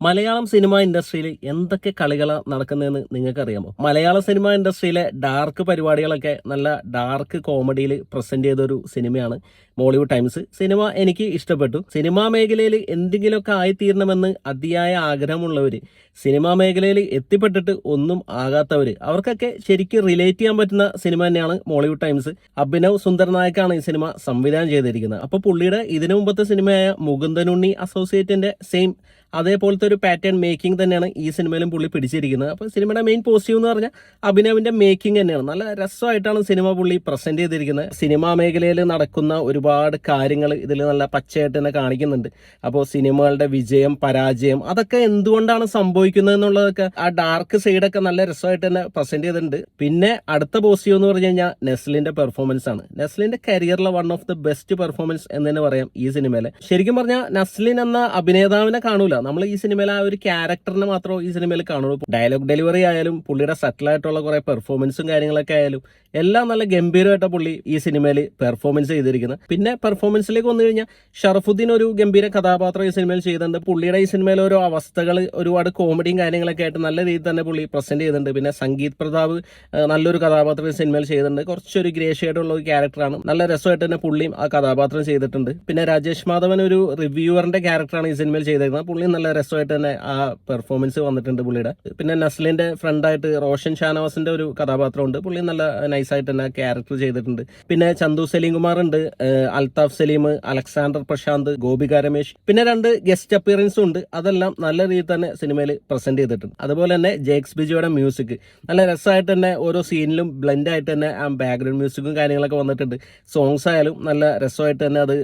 Malayalam cinema ഇൻഡസ്ട്രിയിൽ എന്തൊക്കെ കളികളാണ് നടക്കുന്നതെന്ന് നിങ്ങൾക്കറിയാമോ? മലയാള സിനിമ ഇൻഡസ്ട്രിയിലെ ഡാർക്ക് പരിപാടികളൊക്കെ നല്ല ഡാർക്ക് കോമഡിയിൽ പ്രസന്റ് ചെയ്തൊരു സിനിമയാണ് മോളിവുഡ് ടൈംസ്. സിനിമ എനിക്ക് ഇഷ്ടപ്പെട്ടു. സിനിമാ മേഖലയിൽ എന്തെങ്കിലുമൊക്കെ ആയിത്തീരണമെന്ന് അതിയായ ആഗ്രഹമുള്ളവർ, സിനിമാ മേഖലയിൽ എത്തിപ്പെട്ടിട്ട് ഒന്നും ആകാത്തവർ, അവർക്കൊക്കെ ശരിക്കും റിലേറ്റ് ചെയ്യാൻ പറ്റുന്ന സിനിമ തന്നെയാണ് മോളിവുഡ് ടൈംസ്. അഭിനവ് സുന്ദർ നായക്കാണ് ഈ സിനിമ സംവിധാനം ചെയ്തിരിക്കുന്നത്. അപ്പോൾ പുള്ളിയുടെ ഇതിനു മുമ്പത്തെ സിനിമയായ മുകുന്ദനുണ്ണി അസോസിയേറ്റിന്റെ സെയിം അതേപോലത്തെ ഒരു പാറ്റേൺ മേക്കിംഗ് തന്നെയാണ് ഈ സിനിമയിലും പുള്ളി പിടിച്ചിരിക്കുന്നത്. അപ്പോൾ സിനിമയുടെ മെയിൻ പോസിറ്റീവ് എന്ന് പറഞ്ഞാൽ അഭിനവിന്റെ മേക്കിംഗ് തന്നെയാണ്. നല്ല രസമായിട്ടാണ് സിനിമ പുള്ളി പ്രസന്റ് ചെയ്തിരിക്കുന്നത്. സിനിമാ മേഖലയിൽ നടക്കുന്ന ഒരുപാട് കാര്യങ്ങൾ ഇതിൽ നല്ല പച്ചയായിട്ട് തന്നെ കാണിക്കുന്നുണ്ട്. അപ്പോൾ സിനിമകളുടെ വിജയം പരാജയം അതൊക്കെ എന്തുകൊണ്ടാണ് സംഭവിക്കുന്നത് എന്നുള്ളതൊക്കെ ആ ഡാർക്ക് സൈഡൊക്കെ നല്ല രസമായിട്ട് തന്നെ പ്രസന്റ് ചെയ്തിട്ടുണ്ട്. പിന്നെ അടുത്ത പോസിറ്റീവ് എന്ന് പറഞ്ഞു കഴിഞ്ഞാൽ നെസ്ലിന്റെ പെർഫോമൻസ് ആണ്. നെസ്ലിന്റെ കരിയറിലെ one of the best performance എന്ന് തന്നെ പറയാം ഈ സിനിമയിലെ. ശരിക്കും പറഞ്ഞാൽ നസ്ലിൻ എന്ന അഭിനേതാവിനെ കാണൂല, നമ്മൾ ഈ സിനിമയിൽ ആ ഒരു ക്യാരക്ടറിനെ മാത്രമേ ഈ സിനിമയിൽ കാണുള്ളൂ. ഡയലോഗ് ഡെലിവറി ആയാലും പുള്ളിയുടെ സെറ്റിലായിട്ടുള്ള കുറെ പെർഫോമൻസും കാര്യങ്ങളൊക്കെ ആയാലും എല്ലാം നല്ല ഗംഭീരമായിട്ട് പുള്ളി ഈ സിനിമയിൽ പെർഫോമൻസ് ചെയ്തിരിക്കുന്നത്. പിന്നെ പെർഫോമൻസിലേക്ക് വന്നു കഴിഞ്ഞാൽ ഷറഫുദ്ദീൻ ഒരു ഗംഭീര കഥാപാത്രം ഈ സിനിമയിൽ ചെയ്തിട്ടുണ്ട്. പുള്ളിയുടെ ഈ സിനിമയിലെ ഓരോ അവസ്ഥകൾ ഒരുപാട് കോമഡിയും കാര്യങ്ങളൊക്കെ ആയിട്ട് നല്ല രീതിയിൽ തന്നെ പുള്ളി പ്രസന്റ് ചെയ്തിട്ടുണ്ട്. പിന്നെ സംഗീത് പ്രതാപ് നല്ലൊരു കഥാപാത്രം ഈ സിനിമയിൽ ചെയ്തിട്ടുണ്ട്. കുറച്ചൊരു ഗ്രേ ഷെയ്ഡുള്ള ഒരു ക്യാരക്ടറാണ്. നല്ല രസമായിട്ട് തന്നെ പുള്ളിയും ആ കഥാപാത്രം ചെയ്തിട്ടുണ്ട്. പിന്നെ രാജേഷ് മാധവൻ ഒരു റിവ്യൂവറിന്റെ ക്യാരക്ടറാണ് ഈ സിനിമയിൽ ചെയ്തിരിക്കുന്നത്. പുള്ളി നല്ല രസമായിട്ട് തന്നെ ആ പെർഫോമൻസ് വന്നിട്ടുണ്ട് പുള്ളിയുടെ. പിന്നെ നസ്ലിന്റെ ഫ്രണ്ടായിട്ട് റോഷൻ ഷാനവാസിന്റെ ഒരു കഥാപാത്രമുണ്ട്. പുള്ളി നല്ല നൈസായിട്ട് തന്നെ ക്യാരക്ടർ ചെയ്തിട്ടുണ്ട്. പിന്നെ ചന്തു സലീം കുമാർ ഉണ്ട്, അൽതാഫ് സലീം, അലക്സാണ്ടർ പ്രശാന്ത്, ഗോപിക രമേശ്, പിന്നെ 2 ഗസ്റ്റ് അപ്പിയറൻസും ഉണ്ട്. അതെല്ലാം നല്ല രീതിയിൽ തന്നെ സിനിമയിൽ പ്രസന്റ് ചെയ്തിട്ടുണ്ട്. അതുപോലെ തന്നെ ജേക്സ് ബിജോയുടെ മ്യൂസിക് നല്ല രസമായിട്ട് തന്നെ ഓരോ സീനിലും ബ്ലെൻഡ് ആയിട്ട് തന്നെ ആ ബാക്ക്ഗ്രൗണ്ട് മ്യൂസിക്കും കാര്യങ്ങളൊക്കെ വന്നിട്ടുണ്ട്. സോങ്സ് ആയാലും നല്ല രസമായിട്ട് തന്നെ അത്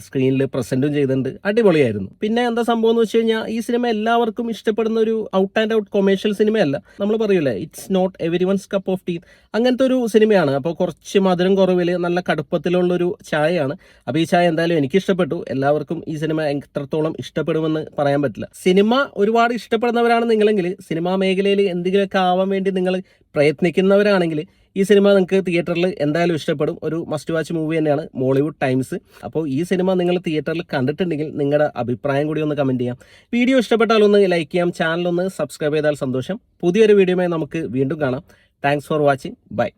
സ്ക്രീനിൽ പ്രസന്റും ചെയ്തിട്ടുണ്ട്. അടിപൊളിയായിരുന്നു. പിന്നെ എന്താ സംഭവം എന്ന് വെച്ച് കഴിഞ്ഞാൽ ഈ സിനിമ എല്ലാവർക്കും ഇഷ്ടപ്പെടുന്ന ഒരു ഔട്ട് ആൻഡ് ഔട്ട് കൊമേഴ്ഷ്യൽ സിനിമയല്ല. നമ്മൾ പറയൂലേ it's not everyone's cup of tea, അങ്ങനത്തെ ഒരു സിനിമയാണ്. അപ്പോൾ കുറച്ച് മധുരം കുറവിൽ നല്ല കടുപ്പത്തിലുള്ളൊരു ചായയാണ്. അപ്പോൾ ഈ ചായ എന്തായാലും എനിക്ക് ഇഷ്ടപ്പെട്ടു. എല്ലാവർക്കും ഈ സിനിമ എത്രത്തോളം ഇഷ്ടപ്പെടുമെന്ന് പറയാൻ പറ്റില്ല. സിനിമ ഒരുപാട് ഇഷ്ടപ്പെടുന്നവരാണ് നിങ്ങളെങ്കിൽ, സിനിമാ മേഖലയിൽ എന്തെങ്കിലുമൊക്കെ ആവാൻ വേണ്ടി നിങ്ങൾ പ്രയത്നിക്കുന്നവരാണെങ്കിൽ ഈ സിനിമ നിങ്ങൾക്ക് തിയേറ്ററിൽ എന്തായാലും ഇഷ്ടപ്പെടും. ഒരു മസ്റ്റ് വാച്ച് മൂവി തന്നെയാണ് മോളിവുഡ് ടൈംസ്. അപ്പോൾ ഈ സിനിമ നിങ്ങൾ തിയേറ്ററിൽ കണ്ടിട്ടുണ്ടെങ്കിൽ നിങ്ങളുടെ അഭിപ്രായം കൂടി ഒന്ന് കമൻറ്റ് ചെയ്യാം. വീഡിയോ ഇഷ്ടപ്പെട്ടാൽ ഒന്ന് ലൈക്ക് ചെയ്യാം, ചാനൽ ഒന്ന് സബ്സ്ക്രൈബ് ചെയ്താൽ സന്തോഷം. പുതിയൊരു വീഡിയോയുമായി നമുക്ക് വീണ്ടും കാണാം. Thanks for watching. ബൈ.